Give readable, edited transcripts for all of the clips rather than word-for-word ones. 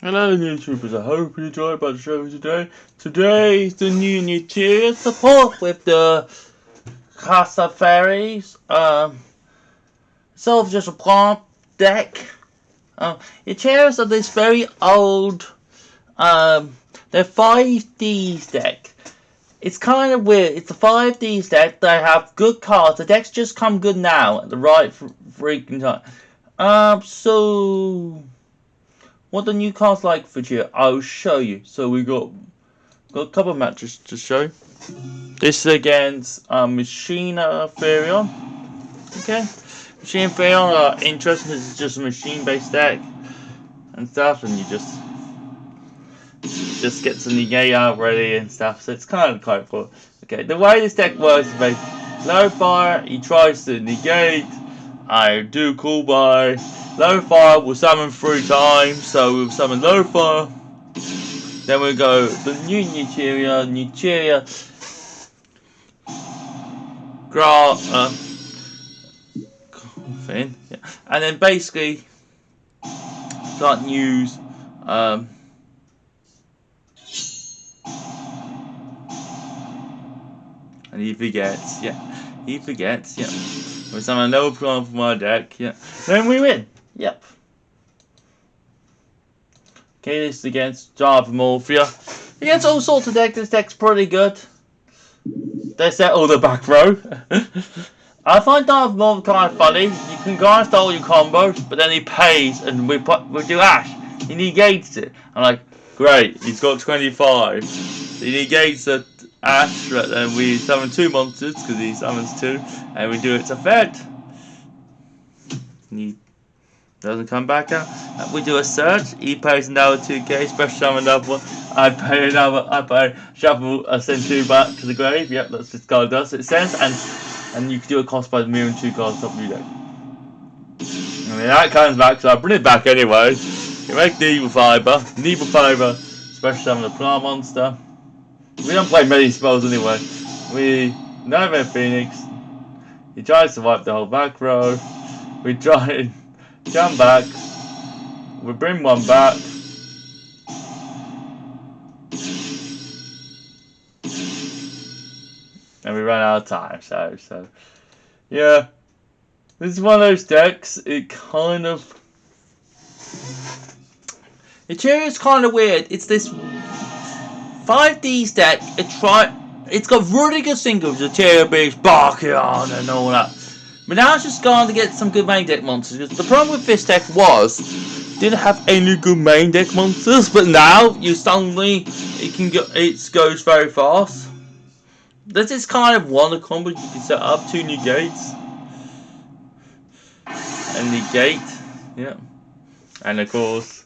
Hello new troopers, I hope you enjoyed about the show today. Today is the new Naturia support with the Casa Fairies. It's just a plant deck. Your chairs are this very old, they're 5Ds deck. It's kind of weird. It's a 5Ds deck. They have good cards. The decks just come good now at the right freaking time. So what the new cards like for you? I'll show you. So we got a couple of matches to show. This is against Machina Ferion. Okay, Machine Ferion are interesting because it's just a machine-based deck and stuff, and you just get to negate out ready and stuff. So it's kind of quite cool. Okay, the way this deck works is based low fire. He tries to negate. I do cool by. Low fire will summon 3 times, so we'll summon low fire. Then we go the new Naturia, thing, yeah. And then basically start use and he forgets, yeah. We summon no problem from our deck, yeah. Then we win, yep. Okay, this is against Java Morphia. Against all sorts of decks, this deck's pretty good. They set all the back row. I find Java Morphia kind of funny. You can cast all your combos, but then he pays and we do Ash. He negates it. I'm like, great, he's got 25. He negates the Ash, but then we summon 2 monsters because he summons 2, and we do it to Fed. He doesn't come back out. We do a search. He pays another 2k, special summon another one. I pay shuffle, send 2 back to the grave. Yep, that's what this card does. It says, and you can do a cost by the mirror and 2 cards top of your deck. I mean, that comes back, so I bring it back anyway. You make Needle Fiber, special summon a plant monster. We don't play many spells anyway. We Nightmare Phoenix. He tries to wipe the whole back row. We try and jump back. We bring 1 back. And we run out of time. So yeah. This is one of those decks. It kind of. Naturia is kind of weird. It's this 5D's deck. It's got really good singles, the Naturia Beast, Barkion, and all that. But now it's just going to get some good main deck monsters. Because the problem with this deck was didn't have any good main deck monsters. But now you suddenly it goes very fast. This is kind of one of the combos you can set up. 2 negates. And negate, yeah. And of course,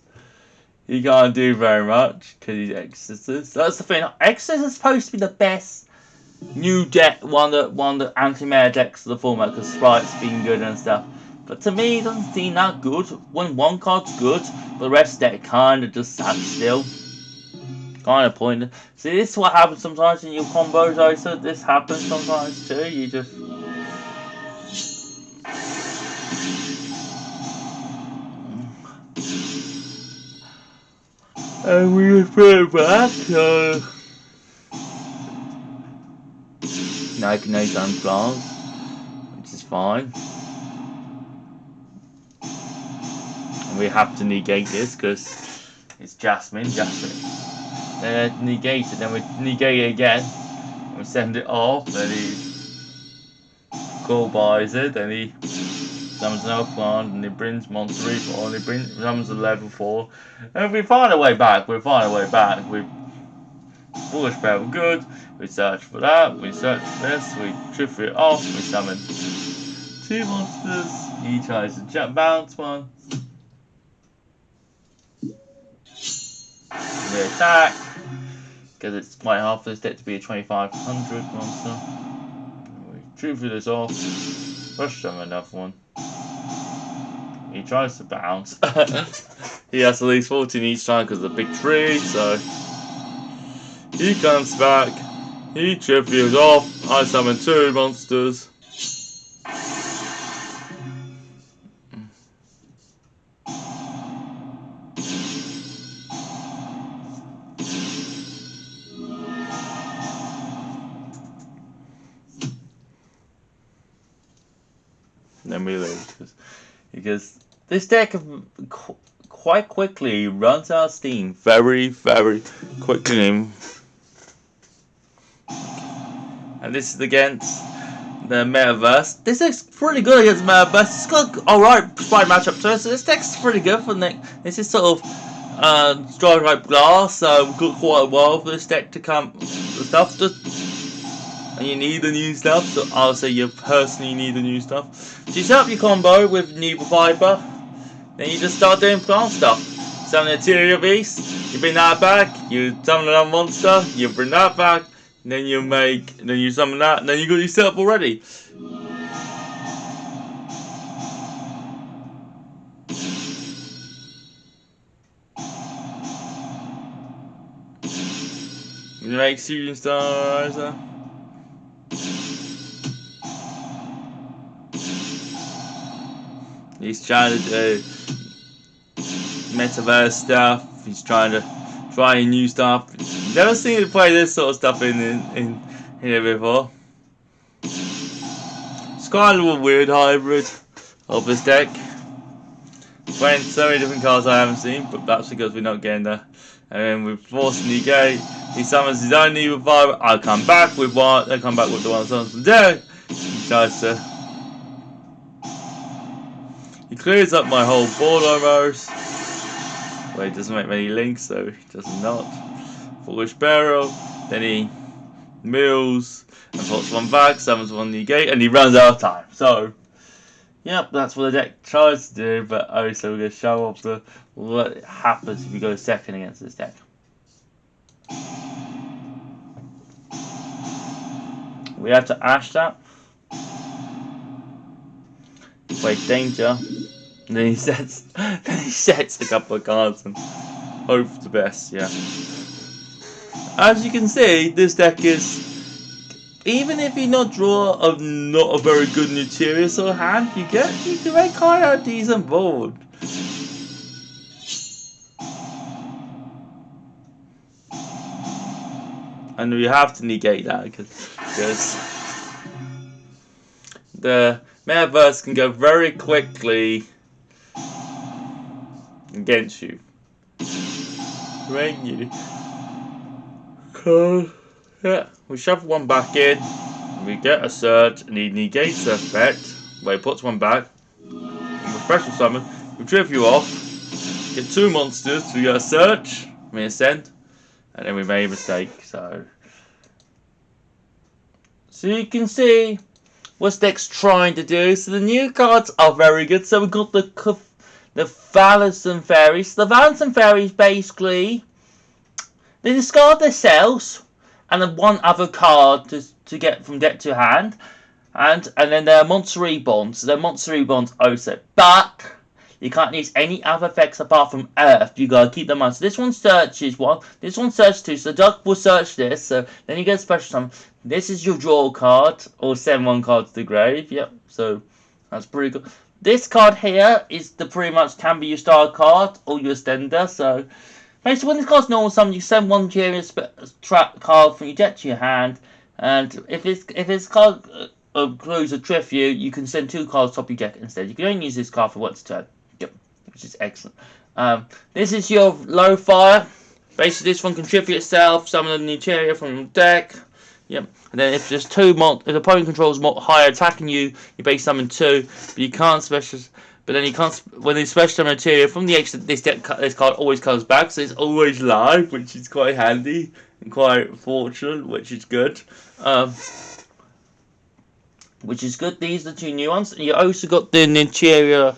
he can't do very much because he's Exorcist. That's the thing. Exorcist is supposed to be the best new deck, one of the anti-meta decks of the format because Sprite's been good and stuff. But to me, it doesn't seem that good. When one card's good, but the rest of the deck kind of just sat still. Kind of pointless. See, this is what happens sometimes in your combos. Also, this happens sometimes too. You just. And we just put it back, so now I can no time plants, which is fine. And we have to negate this because it's Jasmine. Then negate it, then we negate it again. And we send it off, then he call buys it, then he summons another plant, and he brings monster reborn, and he summons a level 4. And if we find a way back, we pull a spell good, we search for that, we search for this, we trip it off, we summon 2 monsters, he tries to jump bounce one. We attack, because it's quite hard for this deck to be a 2500 monster. We trip this off, rush summon another one. He tries to bounce. He has at least 14 each time because of the big tree, so he comes back, he tributes off, I summon 2 monsters. then we lose. Because this deck quite quickly runs out of steam. Very, very quickly. And this is against the Metaverse. This deck's pretty good against Metaverse. It's got alright sprite matchup to it, so this deck's pretty good for Nick. This is sort of strong like glass, so we've got quite a while for this deck to come stuff. And you need the new stuff, so I'll say you personally need the new stuff. So you set up your combo with Neva Viper, then you just start doing plant stuff. Summon a Naturia Beast, you bring that back, you summon another monster, you bring that back, then you summon that, and then you got your setup already. You make Shooting Star. He's trying to do Metaverse stuff. He's trying to try new stuff. Never seen him play this sort of stuff in here before. It's kind of a weird hybrid of this deck. Playing so many different cards I haven't seen, but that's because we're not getting there. And then with Force Negate, he summons his own Neva Viper. I come back with one. I come back with the one summons from deck. He tries to. He clears up my whole board almost. Well, he doesn't make many links, so he does not. Foolish Barrel. Then he mills and puts one back, summons one negate, and he runs out of time. So, yep, that's what the deck tries to do, but also we're going to show off what happens if you go second against this deck. We have to Ash that. Play Danger. And then he sets a couple of cards and hope for the best, yeah. As you can see, this deck is, even if you not a very good Naturia sort of hand, you can make kind of a decent board. And we have to negate that because the Metaverse can go very quickly against you. Right, you. Yeah, we shove one back in, we get a search, and he negates the effect, where he puts one back, and with special summon, we drift you off, get two monsters, we get a search, we ascend, and then we made a mistake, so you can see what this deck's trying to do. So the new cards are very good, so we've got the Valiant Fairies. The Valiant Fairies basically, they discard their cells and then one other card to get from deck to hand, and then there are Monster Reborns. So they're Monster Reborns also, but you can't use any other effects apart from Earth. You gotta keep them on. So this one searches one, this one searches two. So the Duck will search this. So then you get a special summon. This is your draw card, or send one card to the grave. Yep. So that's pretty good. This card here is pretty much can be your star card or your extender. So basically, when this card's normal summon, you send one curious trap card from your deck to your hand, and if this card includes a Triff you can send two cards top your deck instead. You can only use this card for once a turn. Yep, which is excellent. This is your low fire. Basically, this one can Triff itself, summon a Naturia from your deck. Yep, and then if there's if the opponent controls higher attacking you, you base summon two, but you can't special. But then you can't, when they special summon Naturia from the exit, this card always comes back, so it's always live, which is quite handy and quite fortunate, which is good. These are the two new ones. And you also got the Naturia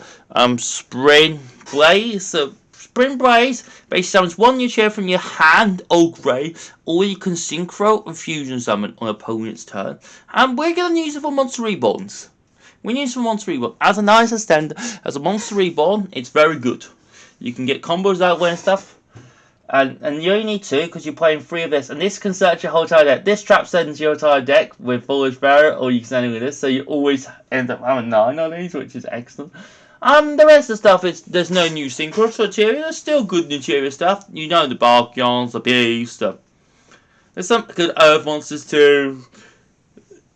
Spring Blaze. So Spring Blaze basically summons one Naturia from your hand, or grey, or you can Synchro and Fusion summon on opponent's turn. And we're going to use it for Monster Reborns. We use it for Monster Reborn. As a nice extender, as a Monster Reborn, it's very good. You can get combos out and stuff. And you only need two because you're playing three of this. And this can search your whole entire deck. This trap sends your entire deck with Foolish Barrier, or you can send it with this. So you always end up having 9 of these, which is excellent. The rest of the stuff is there's no new Synchro for Naturia. There's still good Naturia stuff. You know the Barkyons, the Beast. There's some good Earth monsters too.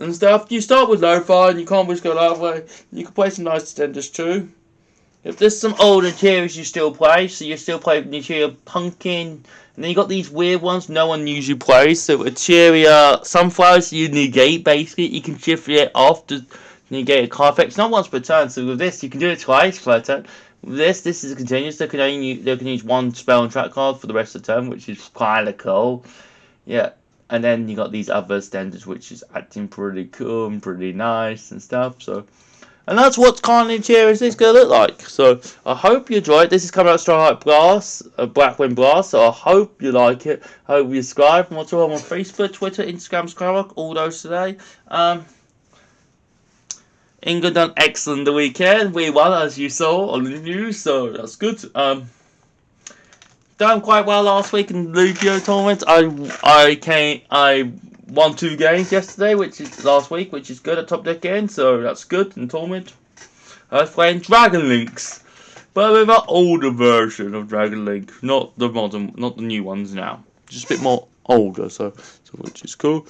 and stuff. You start with lo-fi, and you can't always go that way. You can play some nice extenders too. If there's some old Naturias you still play, so you still play Naturia Pumpkin, and then you got these weird ones no one usually plays. So Naturia Sunflowers you negate basically. You can shift it off to negate a card effect. It's not once per turn. So with this, you can do it twice per turn. With this is a continuous. They can use one spell and track card for the rest of the turn, which is kind of cool. Yeah. And then you got these other standards, which is acting pretty cool and pretty nice and stuff. So. And that's what kind of Naturias is going to look like. So, I hope you enjoy it. This is coming out Starlight Blast, Black Wind Blast. So, I hope you like it. I hope you subscribe. And what's all on Facebook, Twitter, Instagram, Skyrock, all those today. England done excellent the weekend. We won, as you saw on the news. So, that's good. Done quite well last week in the Lucio tournament. I won 2 games yesterday, which is last week, which is good at top deck end, so that's good in tournament. I was playing Dragon Links, but with an older version of Dragon Link, not the modern, not the new ones now, just a bit more older, so which is cool.